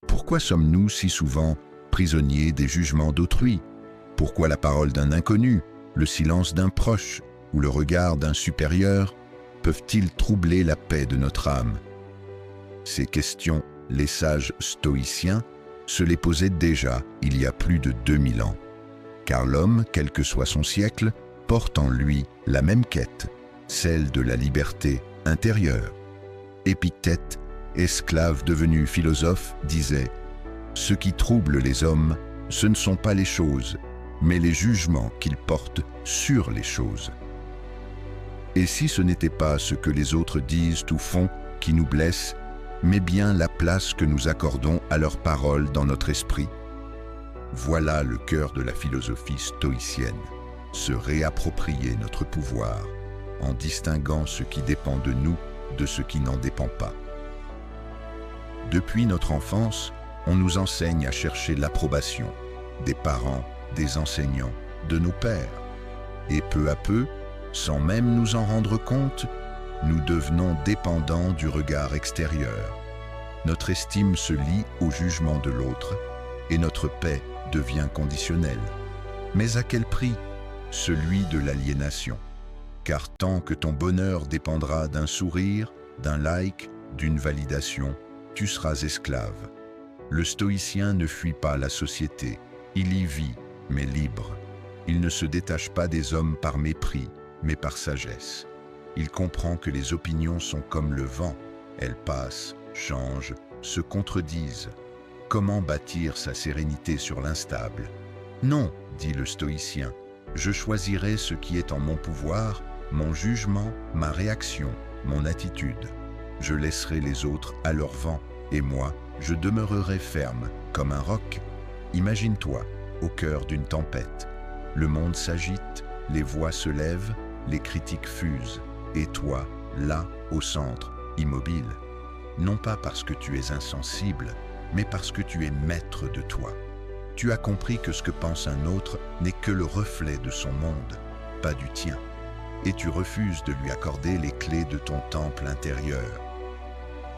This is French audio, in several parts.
Pourquoi sommes-nous si souvent prisonniers des jugements d'autrui? Pourquoi la parole d'un inconnu, le silence d'un proche ou le regard d'un supérieur peuvent-ils troubler la paix de notre âme? Ces questions, les sages stoïciens se les posaient déjà il y a plus de 2000 ans. Car l'homme, quel que soit son siècle, porte en lui la même quête, celle de la liberté intérieure. Épictète, esclave devenu philosophe, disait « Ce qui trouble les hommes, ce ne sont pas les choses, mais les jugements qu'ils portent sur les choses. » Et si ce n'était pas ce que les autres disent ou font qui nous blesse, mais bien la place que nous accordons à leurs paroles dans notre esprit? Voilà le cœur de la philosophie stoïcienne, se réapproprier notre pouvoir en distinguant ce qui dépend de nous de ce qui n'en dépend pas. Depuis notre enfance, on nous enseigne à chercher l'approbation des parents, des enseignants, de nos pères. Et peu à peu, sans même nous en rendre compte, nous devenons dépendants du regard extérieur. Notre estime se lie au jugement de l'autre et notre paix devient conditionnelle. Mais à quel prix? Celui de l'aliénation. Car tant que ton bonheur dépendra d'un sourire, d'un like, d'une validation, tu seras esclave. Le stoïcien ne fuit pas la société, il y vit, mais libre. Il ne se détache pas des hommes par mépris, mais par sagesse. Il comprend que les opinions sont comme le vent, elles passent, changent, se contredisent. Comment bâtir sa sérénité sur l'instable? Non, dit le stoïcien, je choisirai ce qui est en mon pouvoir, mon jugement, ma réaction, mon attitude. Je laisserai les autres à leur vent, et moi, je demeurerai ferme, comme un roc. Imagine-toi, au cœur d'une tempête. Le monde s'agite, les voix se lèvent, les critiques fusent. Et toi, là, au centre, immobile. Non pas parce que tu es insensible, mais parce que tu es maître de toi. Tu as compris que ce que pense un autre n'est que le reflet de son monde, pas du tien. Et tu refuses de lui accorder les clés de ton temple intérieur.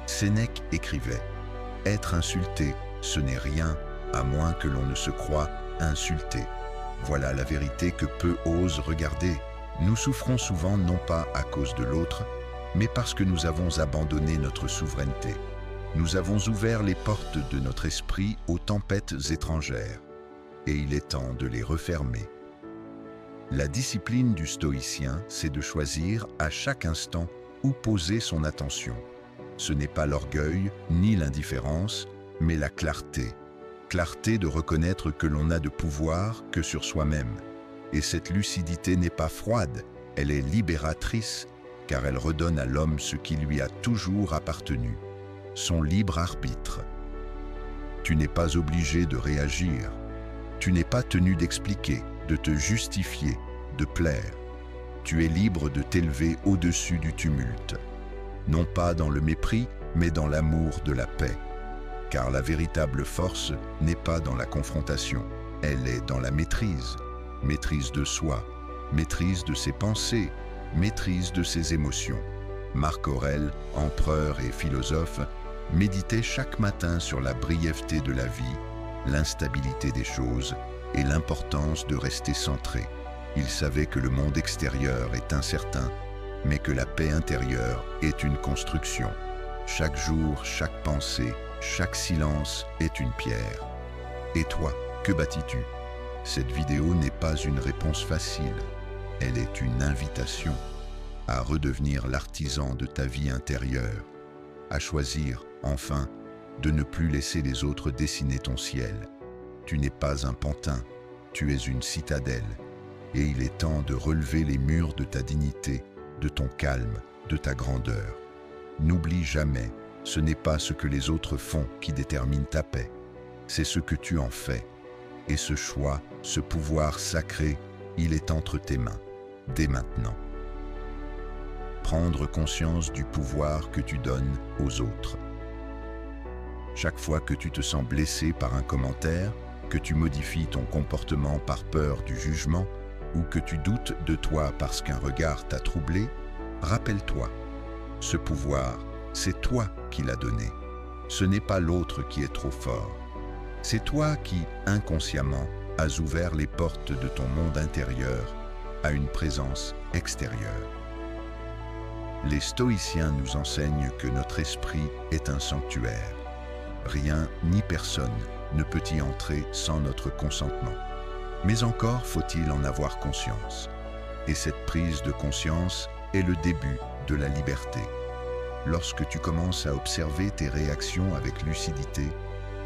Sénèque écrivait « Être insulté, ce n'est rien, à moins que l'on ne se croie insulté. » Voilà la vérité que peu osent regarder. Nous souffrons souvent non pas à cause de l'autre, mais parce que nous avons abandonné notre souveraineté. Nous avons ouvert les portes de notre esprit aux tempêtes étrangères, et il est temps de les refermer. La discipline du stoïcien, c'est de choisir à chaque instant où poser son attention. Ce n'est pas l'orgueil ni l'indifférence, mais la clarté. Clarté de reconnaître que l'on n'a de pouvoir que sur soi-même. Et cette lucidité n'est pas froide, elle est libératrice, car elle redonne à l'homme ce qui lui a toujours appartenu, son libre arbitre. Tu n'es pas obligé de réagir, tu n'es pas tenu d'expliquer, de te justifier, de plaire. Tu es libre de t'élever au-dessus du tumulte, non pas dans le mépris, mais dans l'amour de la paix. Car la véritable force n'est pas dans la confrontation, elle est dans la maîtrise. Maîtrise de soi, maîtrise de ses pensées, maîtrise de ses émotions. Marc Aurèle, empereur et philosophe, méditait chaque matin sur la brièveté de la vie, l'instabilité des choses et l'importance de rester centré. Il savait que le monde extérieur est incertain, mais que la paix intérieure est une construction. Chaque jour, chaque pensée, chaque silence est une pierre. Et toi, que bâtis-tu? Cette vidéo n'est pas une réponse facile, elle est une invitation à redevenir l'artisan de ta vie intérieure, à choisir, enfin, de ne plus laisser les autres dessiner ton ciel. Tu n'es pas un pantin, tu es une citadelle, et il est temps de relever les murs de ta dignité, de ton calme, de ta grandeur. N'oublie jamais, ce n'est pas ce que les autres font qui détermine ta paix, c'est ce que tu en fais. Et ce choix, ce pouvoir sacré, il est entre tes mains, dès maintenant. Prendre conscience du pouvoir que tu donnes aux autres. Chaque fois que tu te sens blessé par un commentaire, que tu modifies ton comportement par peur du jugement, ou que tu doutes de toi parce qu'un regard t'a troublé, rappelle-toi, ce pouvoir, c'est toi qui l'as donné. Ce n'est pas l'autre qui est trop fort. C'est toi qui, inconsciemment, as ouvert les portes de ton monde intérieur à une présence extérieure. Les stoïciens nous enseignent que notre esprit est un sanctuaire. Rien ni personne ne peut y entrer sans notre consentement. Mais encore faut-il en avoir conscience. Et cette prise de conscience est le début de la liberté. Lorsque tu commences à observer tes réactions avec lucidité,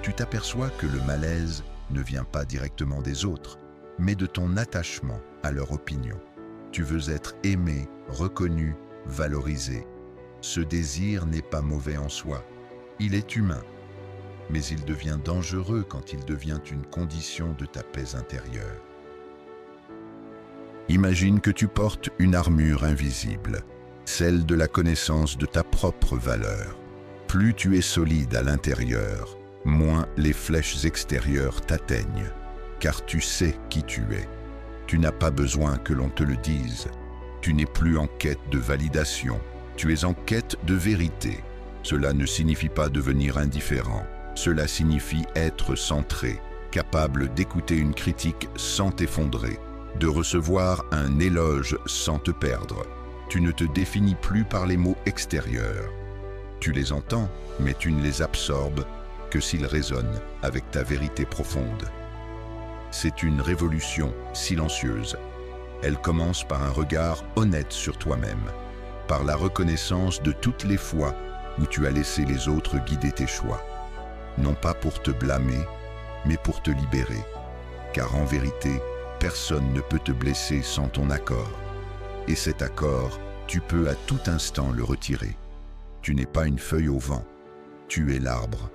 tu t'aperçois que le malaise ne vient pas directement des autres, mais de ton attachement à leur opinion. Tu veux être aimé, reconnu, valorisé. Ce désir n'est pas mauvais en soi, il est humain. Mais il devient dangereux quand il devient une condition de ta paix intérieure. Imagine que tu portes une armure invisible, celle de la connaissance de ta propre valeur. Plus tu es solide à l'intérieur, moins les flèches extérieures t'atteignent, car tu sais qui tu es. Tu n'as pas besoin que l'on te le dise. Tu n'es plus en quête de validation, tu es en quête de vérité. Cela ne signifie pas devenir indifférent. Cela signifie être centré, capable d'écouter une critique sans t'effondrer, de recevoir un éloge sans te perdre. Tu ne te définis plus par les mots extérieurs. Tu les entends, mais tu ne les absorbes que s'ils résonnent avec ta vérité profonde. C'est une révolution silencieuse. Elle commence par un regard honnête sur toi-même, par la reconnaissance de toutes les fois où tu as laissé les autres guider tes choix. Non pas pour te blâmer, mais pour te libérer. Car en vérité, personne ne peut te blesser sans ton accord. Et cet accord, tu peux à tout instant le retirer. Tu n'es pas une feuille au vent, tu es l'arbre.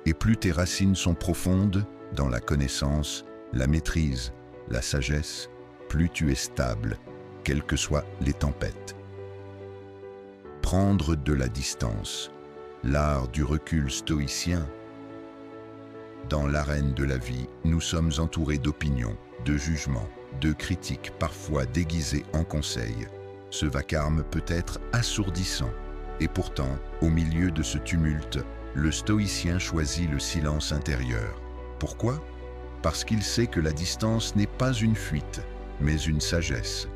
Et plus tes racines sont profondes, dans la connaissance, la maîtrise, la sagesse, plus tu es stable, quelles que soient les tempêtes. Prendre de la distance, l'art du recul stoïcien. Dans l'arène de la vie, nous sommes entourés d'opinions, de jugements, de critiques parfois déguisées en conseils. Ce vacarme peut être assourdissant. Et pourtant, au milieu de ce tumulte, le stoïcien choisit le silence intérieur. Pourquoi ? Parce qu'il sait que la distance n'est pas une fuite, mais une sagesse.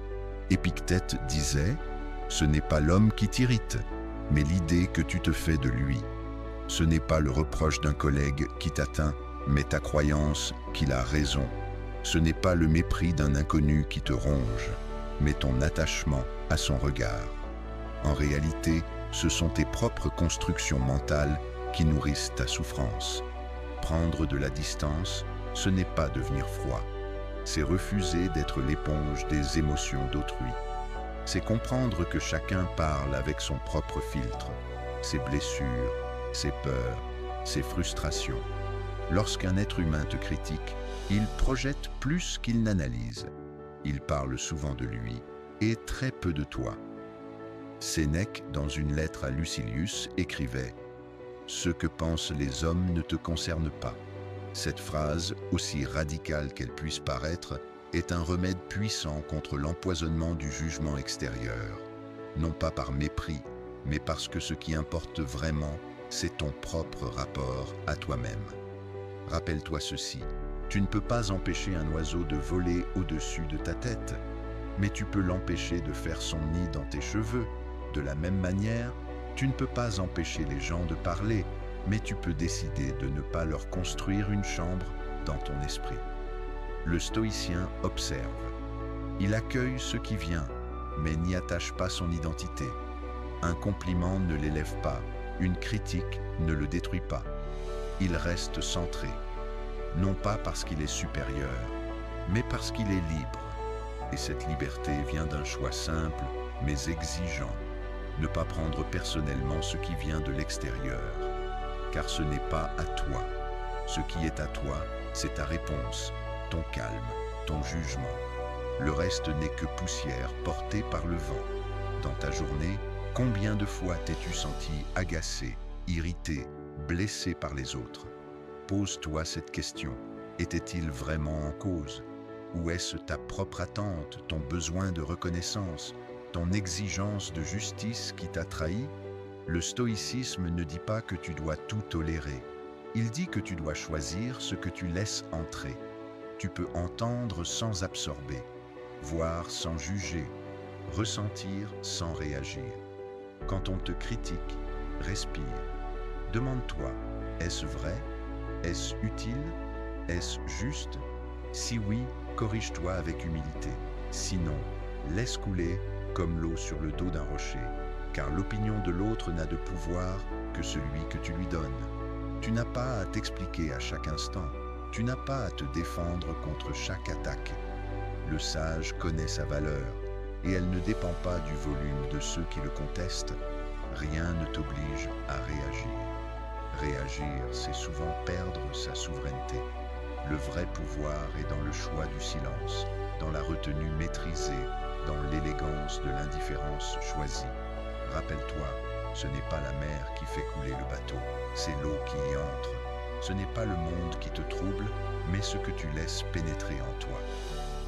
Épictète disait « Ce n'est pas l'homme qui t'irrite, mais l'idée que tu te fais de lui. Ce n'est pas le reproche d'un collègue qui t'atteint, mais ta croyance qu'il a raison. Ce n'est pas le mépris d'un inconnu qui te ronge, mais ton attachement à son regard. En réalité, ce sont tes propres constructions mentales qui nourrissent ta souffrance. Prendre de la distance, ce n'est pas devenir froid. C'est refuser d'être l'éponge des émotions d'autrui. C'est comprendre que chacun parle avec son propre filtre, ses blessures, ses peurs, ses frustrations. Lorsqu'un être humain te critique, il projette plus qu'il n'analyse. Il parle souvent de lui et très peu de toi. Sénèque, dans une lettre à Lucilius, écrivait « Ce que pensent les hommes ne te concerne pas ». Cette phrase, aussi radicale qu'elle puisse paraître, est un remède puissant contre l'empoisonnement du jugement extérieur. Non pas par mépris, mais parce que ce qui importe vraiment, c'est ton propre rapport à toi-même. Rappelle-toi ceci, tu ne peux pas empêcher un oiseau de voler au-dessus de ta tête, mais tu peux l'empêcher de faire son nid dans tes cheveux. De la même manière, tu ne peux pas empêcher les gens de parler, mais tu peux décider de ne pas leur construire une chambre dans ton esprit. Le stoïcien observe. Il accueille ce qui vient, mais n'y attache pas son identité. Un compliment ne l'élève pas, une critique ne le détruit pas. Il reste centré, non pas parce qu'il est supérieur, mais parce qu'il est libre. Et cette liberté vient d'un choix simple, mais exigeant. Ne pas prendre personnellement ce qui vient de l'extérieur, car ce n'est pas à toi. Ce qui est à toi, c'est ta réponse, ton calme, ton jugement. Le reste n'est que poussière portée par le vent. Dans ta journée, combien de fois t'es-tu senti agacé, irrité, blessé par les autres? Pose-toi cette question. Était-il vraiment en cause? Ou est-ce ta propre attente, ton besoin de reconnaissance, ton exigence de justice qui t'a trahi? Le stoïcisme ne dit pas que tu dois tout tolérer. Il dit que tu dois choisir ce que tu laisses entrer. Tu peux entendre sans absorber, voir sans juger, ressentir sans réagir. Quand on te critique, respire. Demande-toi, est-ce vrai? Est-ce utile? Est-ce juste? Si oui, corrige-toi avec humilité. Sinon, laisse couler comme l'eau sur le dos d'un rocher, car l'opinion de l'autre n'a de pouvoir que celui que tu lui donnes. Tu n'as pas à t'expliquer à chaque instant. Tu n'as pas à te défendre contre chaque attaque. Le sage connaît sa valeur, et elle ne dépend pas du volume de ceux qui le contestent. Rien ne t'oblige à réagir. Réagir, c'est souvent perdre sa souveraineté. Le vrai pouvoir est dans le choix du silence, dans la retenue maîtrisée, dans l'élégance de l'indifférence choisie. Rappelle-toi, ce n'est pas la mer qui fait couler le bateau, c'est l'eau qui y entre. Ce n'est pas le monde qui te trouble, mais ce que tu laisses pénétrer en toi.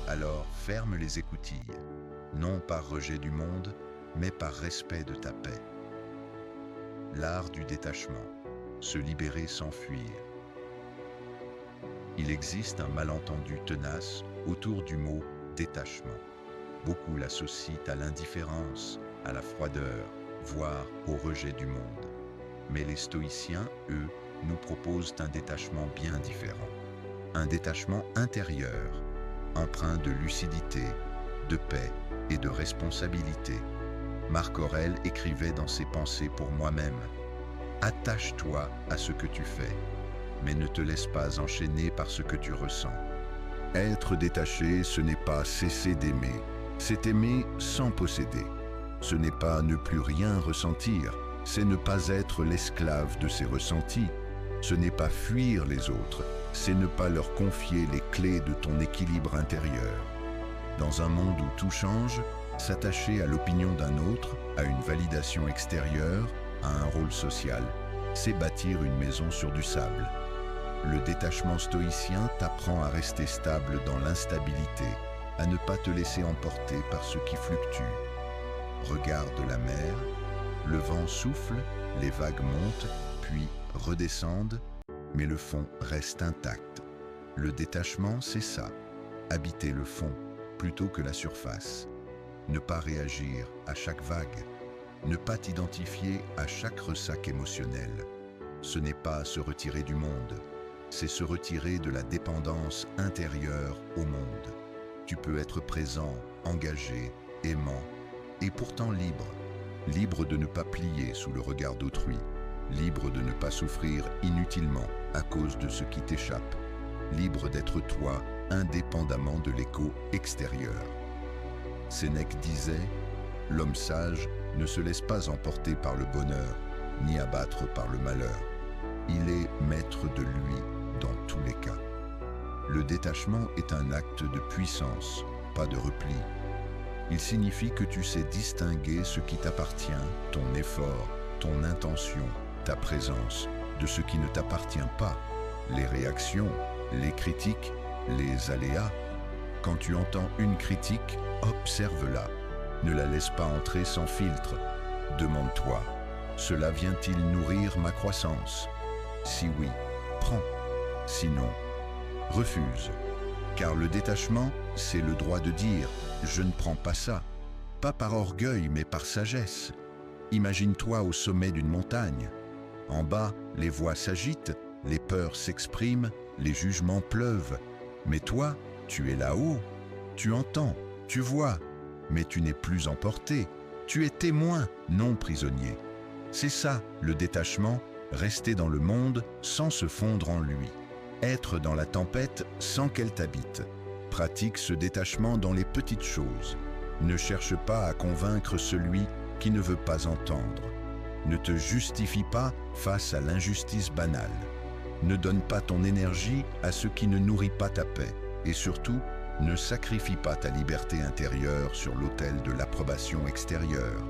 Alors ferme les écoutilles, non par rejet du monde, mais par respect de ta paix. L'art du détachement, se libérer sans fuir. Il existe un malentendu tenace autour du mot détachement. Beaucoup l'associent à l'indifférence, à la froideur, voire au rejet du monde. Mais les stoïciens, eux, nous proposent un détachement bien différent. Un détachement intérieur, empreint de lucidité, de paix et de responsabilité. Marc Aurèle écrivait dans ses Pensées pour moi-même: « Attache-toi à ce que tu fais, mais ne te laisse pas enchaîner par ce que tu ressens. » Être détaché, ce n'est pas cesser d'aimer, c'est aimer sans posséder. Ce n'est pas ne plus rien ressentir, c'est ne pas être l'esclave de ses ressentis. Ce n'est pas fuir les autres, c'est ne pas leur confier les clés de ton équilibre intérieur. Dans un monde où tout change, s'attacher à l'opinion d'un autre, à une validation extérieure, à un rôle social, c'est bâtir une maison sur du sable. Le détachement stoïcien t'apprend à rester stable dans l'instabilité, à ne pas te laisser emporter par ce qui fluctue. Regarde la mer, le vent souffle, les vagues montent, puis redescendent, mais le fond reste intact. Le détachement, c'est ça, habiter le fond plutôt que la surface. Ne pas réagir à chaque vague, ne pas t'identifier à chaque ressac émotionnel. Ce n'est pas se retirer du monde, c'est se retirer de la dépendance intérieure au monde. Tu peux être présent, engagé, aimant, et pourtant libre. Libre de ne pas plier sous le regard d'autrui, libre de ne pas souffrir inutilement à cause de ce qui t'échappe, libre d'être toi indépendamment de l'écho extérieur. Sénèque disait « L'homme sage ne se laisse pas emporter par le bonheur, ni abattre par le malheur. Il est maître de lui dans tous les cas. » Le détachement est un acte de puissance, pas de repli. Il signifie que tu sais distinguer ce qui t'appartient, ton effort, ton intention, ta présence, de ce qui ne t'appartient pas, les réactions, les critiques, les aléas. Quand tu entends une critique, observe-la. Ne la laisse pas entrer sans filtre. Demande-toi, cela vient-il nourrir ma croissance? Si oui, prends. Sinon, refuse. Car le détachement, c'est le droit de dire « je ne prends pas ça », pas par orgueil mais par sagesse. Imagine-toi au sommet d'une montagne. En bas, les voix s'agitent, les peurs s'expriment, les jugements pleuvent. Mais toi, tu es là-haut, tu entends, tu vois, mais tu n'es plus emporté. Tu es témoin, non prisonnier. C'est ça, le détachement, rester dans le monde sans se fondre en lui. Être dans la tempête sans qu'elle t'habite. Pratique ce détachement dans les petites choses. Ne cherche pas à convaincre celui qui ne veut pas entendre. Ne te justifie pas face à l'injustice banale. Ne donne pas ton énergie à ce qui ne nourrit pas ta paix. Et surtout, ne sacrifie pas ta liberté intérieure sur l'autel de l'approbation extérieure.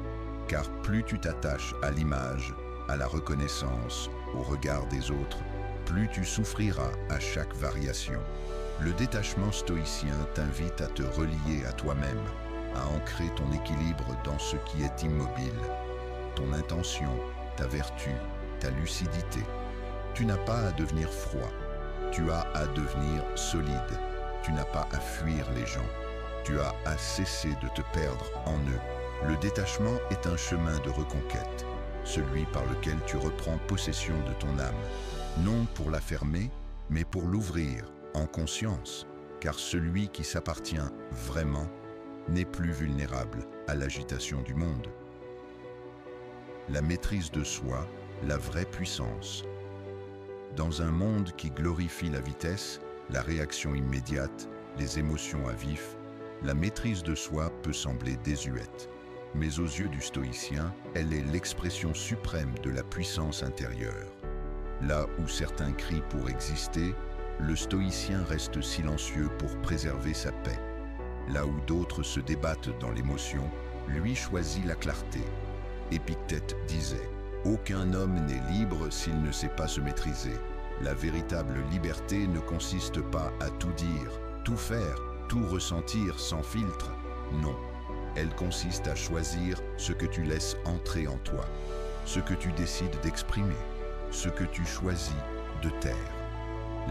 Car plus tu t'attaches à l'image, à la reconnaissance, au regard des autres, plus tu souffriras à chaque variation. Le détachement stoïcien t'invite à te relier à toi-même, à ancrer ton équilibre dans ce qui est immobile. Ton intention, ta vertu, ta lucidité. Tu n'as pas à devenir froid, tu as à devenir solide. Tu n'as pas à fuir les gens, tu as à cesser de te perdre en eux. Le détachement est un chemin de reconquête, celui par lequel tu reprends possession de ton âme, non pour la fermer, mais pour l'ouvrir en conscience, car celui qui s'appartient vraiment n'est plus vulnérable à l'agitation du monde. La maîtrise de soi, la vraie puissance. Dans un monde qui glorifie la vitesse, la réaction immédiate, les émotions à vif, la maîtrise de soi peut sembler désuète. Mais aux yeux du stoïcien, elle est l'expression suprême de la puissance intérieure. Là où certains crient pour exister, le stoïcien reste silencieux pour préserver sa paix. Là où d'autres se débattent dans l'émotion, lui choisit la clarté. Épictète disait « Aucun homme n'est libre s'il ne sait pas se maîtriser. La véritable liberté ne consiste pas à tout dire, tout faire, tout ressentir sans filtre. Non, elle consiste à choisir ce que tu laisses entrer en toi, ce que tu décides d'exprimer, ce que tu choisis de taire.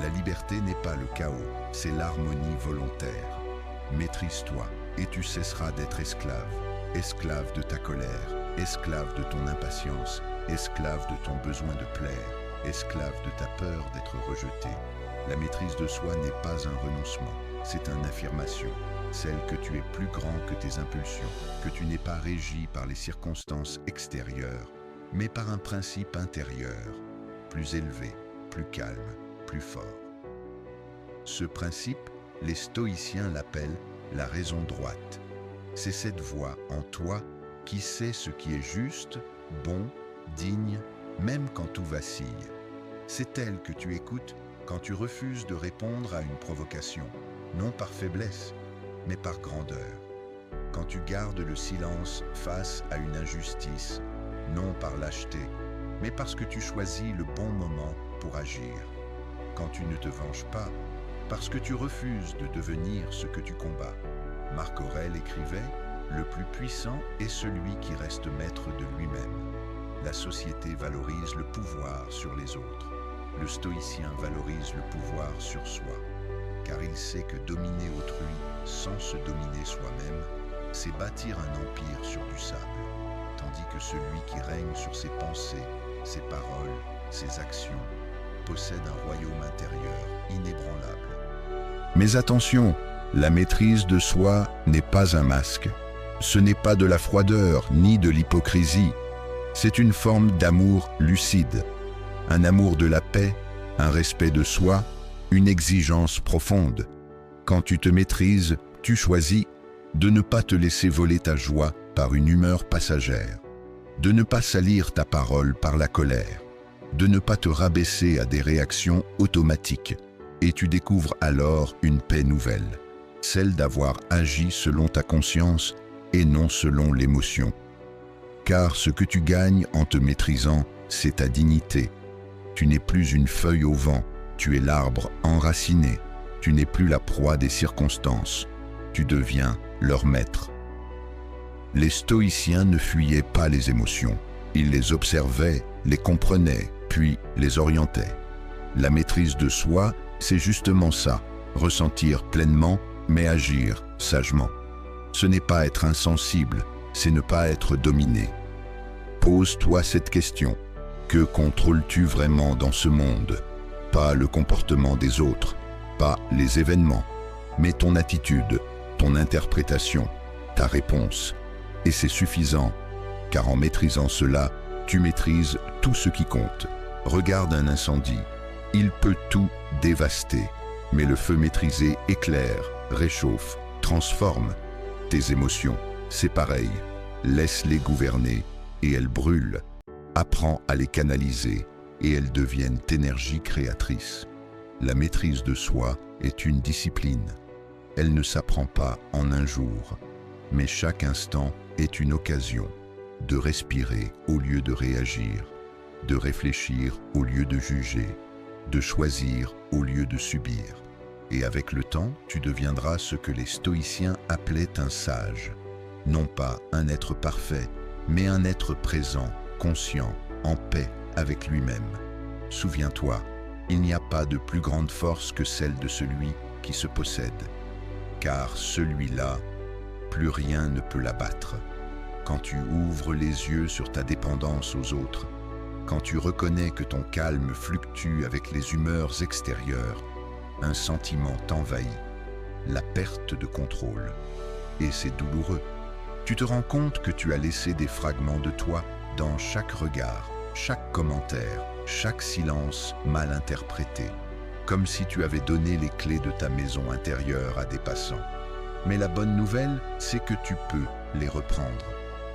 La liberté n'est pas le chaos, c'est l'harmonie volontaire. Maîtrise-toi et tu cesseras d'être esclave, esclave de ta colère, esclave de ton impatience, esclave de ton besoin de plaire, esclave de ta peur d'être rejeté. La maîtrise de soi n'est pas un renoncement, c'est une affirmation, celle que tu es plus grand que tes impulsions, que tu n'es pas régi par les circonstances extérieures, mais par un principe intérieur, plus élevé, plus calme, plus fort. Ce principe, les stoïciens l'appellent la raison droite. C'est cette voix en toi qui sait ce qui est juste, bon, digne, même quand tout vacille. C'est elle que tu écoutes quand tu refuses de répondre à une provocation, non par faiblesse, mais par grandeur. Quand tu gardes le silence face à une injustice, non par lâcheté, mais parce que tu choisis le bon moment pour agir. Quand tu ne te venges pas, parce que tu refuses de devenir ce que tu combats. Marc Aurèle écrivait « Le plus puissant est celui qui reste maître de lui-même ». La société valorise le pouvoir sur les autres. Le stoïcien valorise le pouvoir sur soi, car il sait que dominer autrui sans se dominer soi-même, c'est bâtir un empire sur du sable, tandis que celui qui règne sur ses pensées, ses paroles, ses actions, possède un royaume intérieur inébranlable. Mais attention, la maîtrise de soi n'est pas un masque. Ce n'est pas de la froideur ni de l'hypocrisie. C'est une forme d'amour lucide, un amour de la paix, un respect de soi, une exigence profonde. Quand tu te maîtrises, tu choisis de ne pas te laisser voler ta joie par une humeur passagère, de ne pas salir ta parole par la colère, de ne pas te rabaisser à des réactions automatiques, et tu découvres alors une paix nouvelle, celle d'avoir agi selon ta conscience et non selon l'émotion. Car ce que tu gagnes en te maîtrisant, c'est ta dignité. Tu n'es plus une feuille au vent, tu es l'arbre enraciné. Tu n'es plus la proie des circonstances, tu deviens leur maître. Les stoïciens ne fuyaient pas les émotions. Ils les observaient, les comprenaient, puis les orientaient. La maîtrise de soi, c'est justement ça, ressentir pleinement, mais agir sagement. Ce n'est pas être insensible, c'est ne pas être dominé. Pose-toi cette question. Que contrôles-tu vraiment dans ce monde? Pas le comportement des autres, pas les événements, mais ton attitude, ton interprétation, ta réponse. Et c'est suffisant, car en maîtrisant cela, tu maîtrises tout ce qui compte. Regarde un incendie, il peut tout dévaster, mais le feu maîtrisé éclaire, réchauffe, transforme. Tes émotions, c'est pareil, laisse-les gouverner et elles brûlent. Apprends à les canaliser et elles deviennent énergie créatrice. La maîtrise de soi est une discipline. Elle ne s'apprend pas en un jour, mais chaque instant est une occasion de respirer au lieu de réagir, de réfléchir au lieu de juger, de choisir au lieu de subir. Et avec le temps, tu deviendras ce que les stoïciens appelaient un sage. Non pas un être parfait, mais un être présent, conscient, en paix avec lui-même. Souviens-toi, il n'y a pas de plus grande force que celle de celui qui se possède, car celui-là, plus rien ne peut l'abattre. Quand tu ouvres les yeux sur ta dépendance aux autres, quand tu reconnais que ton calme fluctue avec les humeurs extérieures, un sentiment t'envahit, la perte de contrôle. Et c'est douloureux. Tu te rends compte que tu as laissé des fragments de toi dans chaque regard, chaque commentaire, chaque silence mal interprété, comme si tu avais donné les clés de ta maison intérieure à des passants. Mais la bonne nouvelle, c'est que tu peux les reprendre.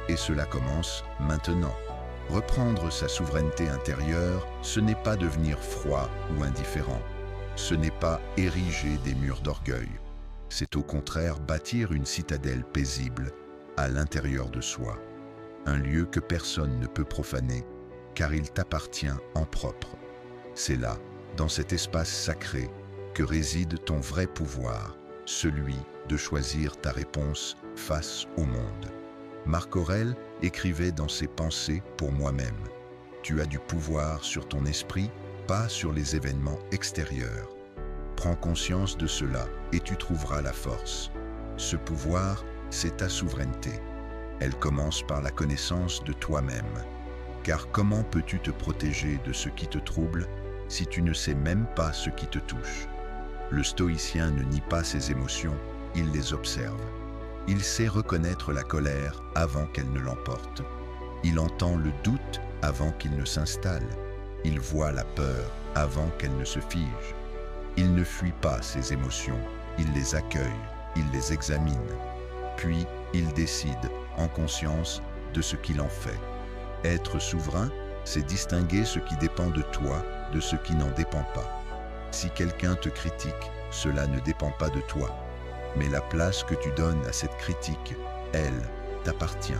Et cela commence maintenant. Reprendre sa souveraineté intérieure, ce n'est pas devenir froid ou indifférent. Ce n'est pas ériger des murs d'orgueil. C'est au contraire bâtir une citadelle paisible à l'intérieur de soi. Un lieu que personne ne peut profaner, car il t'appartient en propre. C'est là, dans cet espace sacré, que réside ton vrai pouvoir, celui de choisir ta réponse face au monde. Marc Aurèle écrivait dans ses Pensées pour moi-même. Tu as du pouvoir sur ton esprit, pas sur les événements extérieurs. Prends conscience de cela et tu trouveras la force. Ce pouvoir, c'est ta souveraineté. Elle commence par la connaissance de toi-même. Car comment peux-tu te protéger de ce qui te trouble si tu ne sais même pas ce qui te touche? Le stoïcien ne nie pas ses émotions, il les observe. Il sait reconnaître la colère avant qu'elle ne l'emporte. Il entend le doute avant qu'il ne s'installe. Il voit la peur avant qu'elle ne se fige. Il ne fuit pas ses émotions, il les accueille, il les examine. Puis, il décide, en conscience, de ce qu'il en fait. Être souverain, c'est distinguer ce qui dépend de toi de ce qui n'en dépend pas. Si quelqu'un te critique, cela ne dépend pas de toi. Mais la place que tu donnes à cette critique, elle, t'appartient.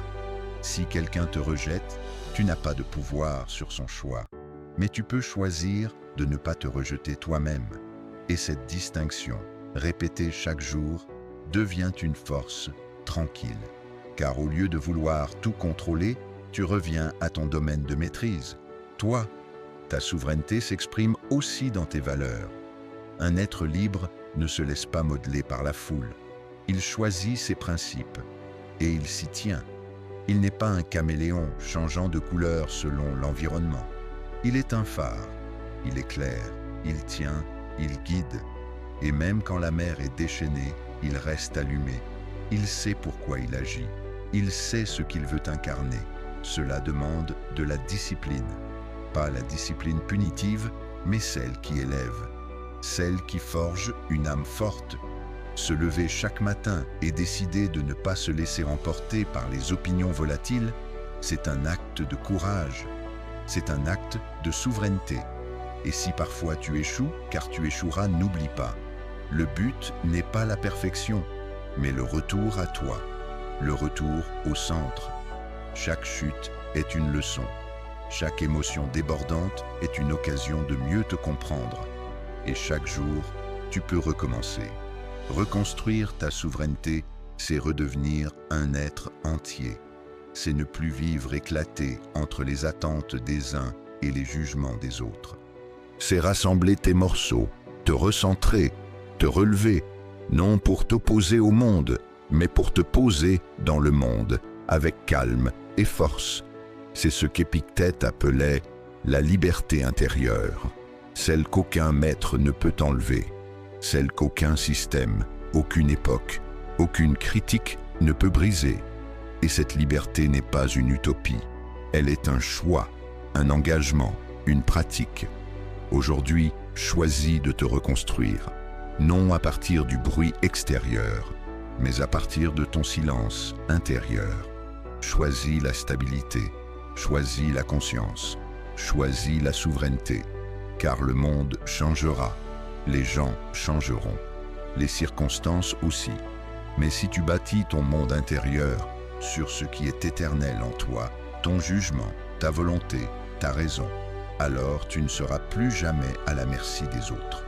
Si quelqu'un te rejette, tu n'as pas de pouvoir sur son choix. Mais tu peux choisir de ne pas te rejeter toi-même. Et cette distinction, répétée chaque jour, devient une force tranquille. Car au lieu de vouloir tout contrôler, tu reviens à ton domaine de maîtrise. Toi, ta souveraineté s'exprime aussi dans tes valeurs. Un être libre ne se laisse pas modeler par la foule. Il choisit ses principes et il s'y tient. Il n'est pas un caméléon changeant de couleur selon l'environnement. Il est un phare. Il éclaire, il tient, il guide. Et même quand la mer est déchaînée, il reste allumé. Il sait pourquoi il agit. Il sait ce qu'il veut incarner. Cela demande de la discipline. Pas la discipline punitive, mais celle qui élève. Celle qui forge une âme forte. Se lever chaque matin et décider de ne pas se laisser emporter par les opinions volatiles, c'est un acte de courage. C'est un acte de souveraineté. Et si parfois tu échoues, car tu échoueras, n'oublie pas. Le but n'est pas la perfection, mais le retour à toi, le retour au centre. Chaque chute est une leçon. Chaque émotion débordante est une occasion de mieux te comprendre. Et chaque jour, tu peux recommencer. Reconstruire ta souveraineté, c'est redevenir un être entier. C'est ne plus vivre éclaté entre les attentes des uns et les jugements des autres. C'est rassembler tes morceaux, te recentrer, te relever, non pour t'opposer au monde, mais pour te poser dans le monde, avec calme et force. C'est ce qu'Épictète appelait la liberté intérieure, celle qu'aucun maître ne peut enlever, celle qu'aucun système, aucune époque, aucune critique ne peut briser. Et cette liberté n'est pas une utopie, elle est un choix, un engagement, une pratique. Aujourd'hui, choisis de te reconstruire, non à partir du bruit extérieur, mais à partir de ton silence intérieur. Choisis la stabilité, choisis la conscience, choisis la souveraineté, car le monde changera, les gens changeront, les circonstances aussi. Mais si tu bâtis ton monde intérieur sur ce qui est éternel en toi, ton jugement, ta volonté, ta raison, alors tu ne seras plus jamais à la merci des autres.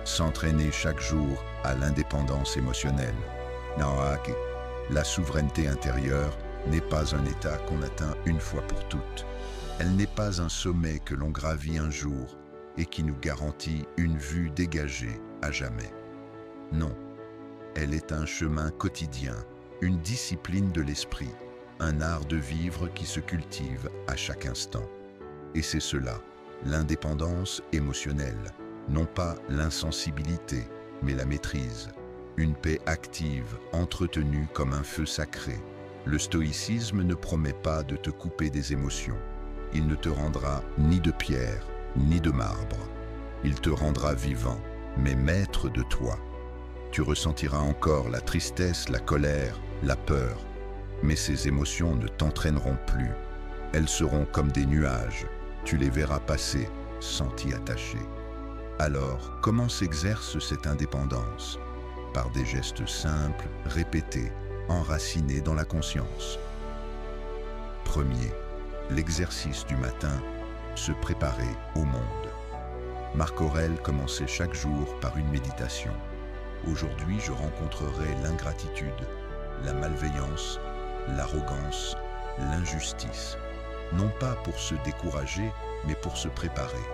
S'entraîner chaque jour à l'indépendance émotionnelle. La souveraineté intérieure n'est pas un état qu'on atteint une fois pour toutes. Elle n'est pas un sommet que l'on gravit un jour et qui nous garantit une vue dégagée à jamais. Non, elle est un chemin quotidien, une discipline de l'esprit, un art de vivre qui se cultive à chaque instant. Et c'est cela, l'indépendance émotionnelle, non pas l'insensibilité, mais la maîtrise. Une paix active, entretenue comme un feu sacré. Le stoïcisme ne promet pas de te couper des émotions. Il ne te rendra ni de pierre, ni de marbre. Il te rendra vivant, mais maître de toi. Tu ressentiras encore la tristesse, la colère, la peur, mais ces émotions ne t'entraîneront plus. Elles seront comme des nuages, tu les verras passer sans t'y attacher. Alors, comment s'exerce cette indépendance? Par des gestes simples, répétés, enracinés dans la conscience. Premier, l'exercice du matin, se préparer au monde. Marc Aurèle commençait chaque jour par une méditation. Aujourd'hui, je rencontrerai l'ingratitude, la malveillance, l'arrogance, l'injustice. Non pas pour se décourager, mais pour se préparer.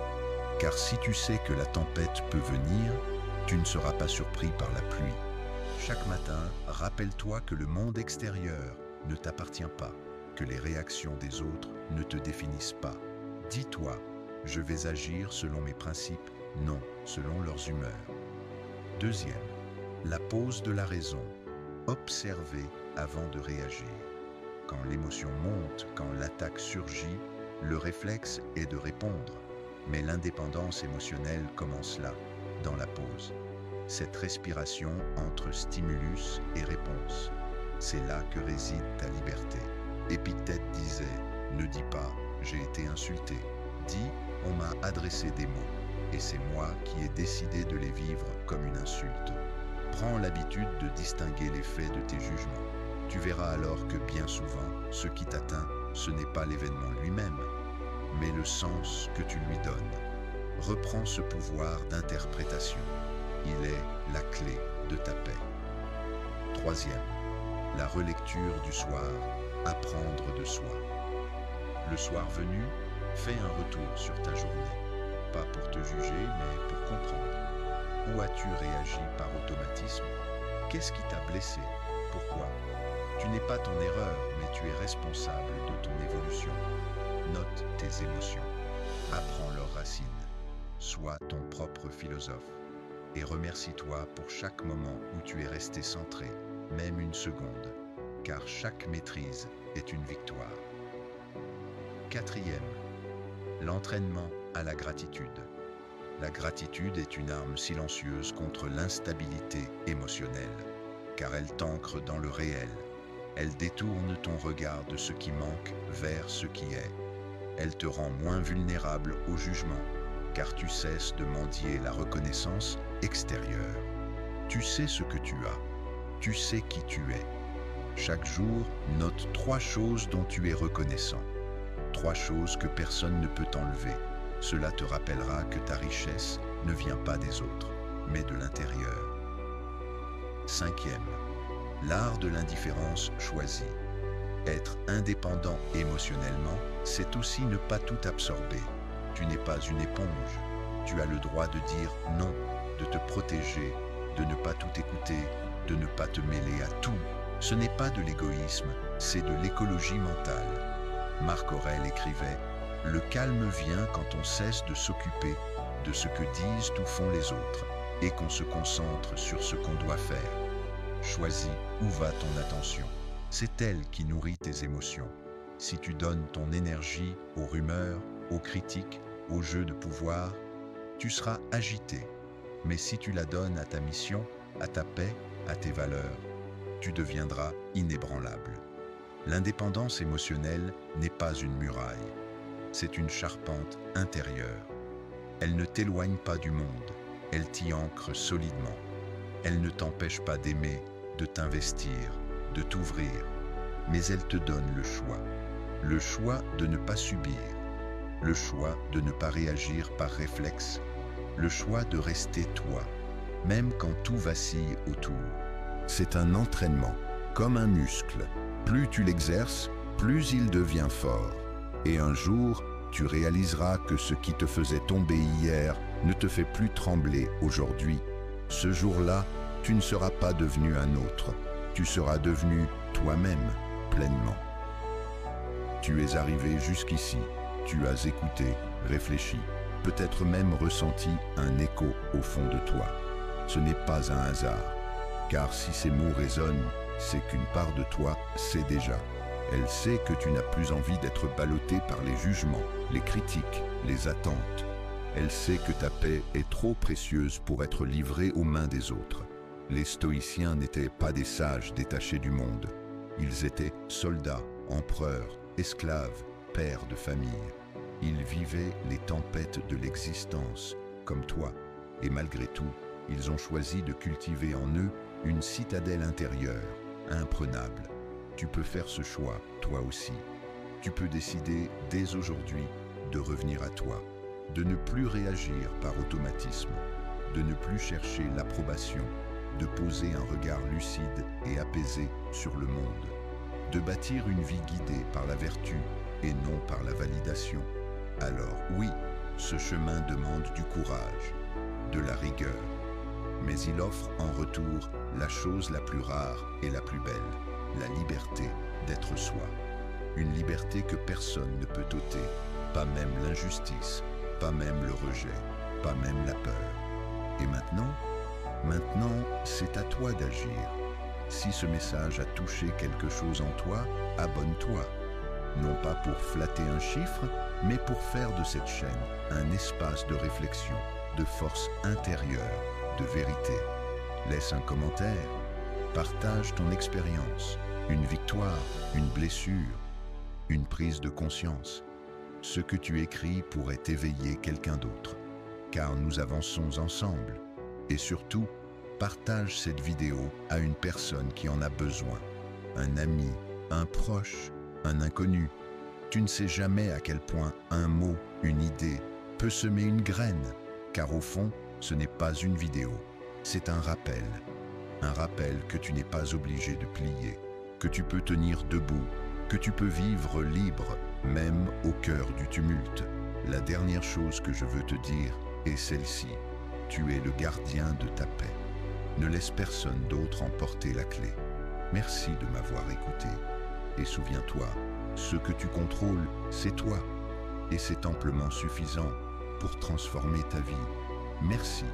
Car si tu sais que la tempête peut venir, tu ne seras pas surpris par la pluie. Chaque matin, rappelle-toi que le monde extérieur ne t'appartient pas, que les réactions des autres ne te définissent pas. Dis-toi, je vais agir selon mes principes, non selon leurs humeurs. Deuxième, la pause de la raison. Observer avant de réagir. Quand l'émotion monte, quand l'attaque surgit, le réflexe est de répondre. Mais l'indépendance émotionnelle commence là, dans la pause. Cette respiration entre stimulus et réponse. C'est là que réside ta liberté. Épictète disait, ne dis pas « j'ai été insulté », dis « on m'a adressé des mots » et c'est moi qui ai décidé de les vivre comme une insulte. Prends l'habitude de distinguer les faits de tes jugements. Tu verras alors que bien souvent, ce qui t'atteint, ce n'est pas l'événement lui-même, mais le sens que tu lui donnes. Reprends ce pouvoir d'interprétation. Il est la clé de ta paix. Troisième, la relecture du soir, apprendre de soi. Le soir venu, fais un retour sur ta journée. Pas pour te juger, mais pour comprendre. Où as-tu réagi par automatisme? Qu'est-ce qui t'a blessé? Pourquoi? Tu n'es pas ton erreur, mais tu es responsable de ton évolution. Note tes émotions. Apprends leurs racines. Sois ton propre philosophe. Et remercie-toi pour chaque moment où tu es resté centré, même une seconde, car chaque maîtrise est une victoire. Quatrième, l'entraînement à la gratitude. La gratitude est une arme silencieuse contre l'instabilité émotionnelle, car elle t'ancre dans le réel. Elle détourne ton regard de ce qui manque vers ce qui est. Elle te rend moins vulnérable au jugement, car tu cesses de mendier la reconnaissance extérieure. Tu sais ce que tu as, tu sais qui tu es. Chaque jour, note 3 choses dont tu es reconnaissant. 3 choses que personne ne peut t'enlever. Cela te rappellera que ta richesse ne vient pas des autres, mais de l'intérieur. Cinquième, l'art de l'indifférence choisie. Être indépendant émotionnellement, c'est aussi ne pas tout absorber. Tu n'es pas une éponge. Tu as le droit de dire non, de te protéger, de ne pas tout écouter, de ne pas te mêler à tout. Ce n'est pas de l'égoïsme, c'est de l'écologie mentale. Marc Aurèle écrivait « Le calme vient quand on cesse de s'occuper de ce que disent ou font les autres et qu'on se concentre sur ce qu'on doit faire. » Choisis où va ton attention. C'est elle qui nourrit tes émotions. Si tu donnes ton énergie aux rumeurs, aux critiques, aux jeux de pouvoir, tu seras agité. Mais si tu la donnes à ta mission, à ta paix, à tes valeurs, tu deviendras inébranlable. L'indépendance émotionnelle n'est pas une muraille. C'est une charpente intérieure. Elle ne t'éloigne pas du monde, elle t'y ancre solidement. Elle ne t'empêche pas d'aimer, de t'investir, de t'ouvrir, mais elle te donne le choix de ne pas subir, le choix de ne pas réagir par réflexe, le choix de rester toi, même quand tout vacille autour. C'est un entraînement, comme un muscle. Plus tu l'exerces, plus il devient fort. Et un jour, Tu réaliseras que ce qui te faisait tomber hier ne te fait plus trembler aujourd'hui. Ce jour-là, tu ne seras pas devenu un autre. Tu seras devenu toi-même pleinement. Tu es arrivé jusqu'ici. Tu as écouté, réfléchi, peut-être même ressenti un écho au fond de toi. Ce n'est pas un hasard, car si ces mots résonnent, c'est qu'une part de toi sait déjà. Elle sait que tu n'as plus envie d'être ballotté par les jugements, les critiques, les attentes. Elle sait que ta paix est trop précieuse pour être livrée aux mains des autres. Les stoïciens n'étaient pas des sages détachés du monde. Ils étaient soldats, empereurs, esclaves, pères de famille. Ils vivaient les tempêtes de l'existence, comme toi. Et malgré tout, ils ont choisi de cultiver en eux une citadelle intérieure, imprenable. Tu peux faire ce choix, toi aussi. Tu peux décider dès aujourd'hui de revenir à toi, de ne plus réagir par automatisme, de ne plus chercher l'approbation, de poser un regard lucide et apaisé sur le monde, de bâtir une vie guidée par la vertu et non par la validation. Alors oui, ce chemin demande du courage, de la rigueur, mais il offre en retour la chose la plus rare et la plus belle, la liberté d'être soi. Une liberté que personne ne peut ôter, pas même l'injustice, pas même le rejet, pas même la peur. Et maintenant, c'est à toi d'agir. Si ce message a touché quelque chose en toi, abonne-toi. Non pas pour flatter un chiffre, mais pour faire de cette chaîne un espace de réflexion, de force intérieure, de vérité. Laisse un commentaire, partage ton expérience, une victoire, une blessure, une prise de conscience. Ce que tu écris pourrait éveiller quelqu'un d'autre, car nous avançons ensemble. Et surtout, partage cette vidéo à une personne qui en a besoin, un ami, un proche, un inconnu. Tu ne sais jamais à quel point un mot, une idée, peut semer une graine, car au fond, ce n'est pas une vidéo, c'est un rappel que tu n'es pas obligé de plier, que tu peux tenir debout, que tu peux vivre libre, même au cœur du tumulte. La dernière chose que je veux te dire est celle-ci. Tu es le gardien de ta paix. Ne laisse personne d'autre emporter la clé. Merci de m'avoir écouté. Et souviens-toi, ce que tu contrôles, c'est toi. Et c'est amplement suffisant pour transformer ta vie. Merci.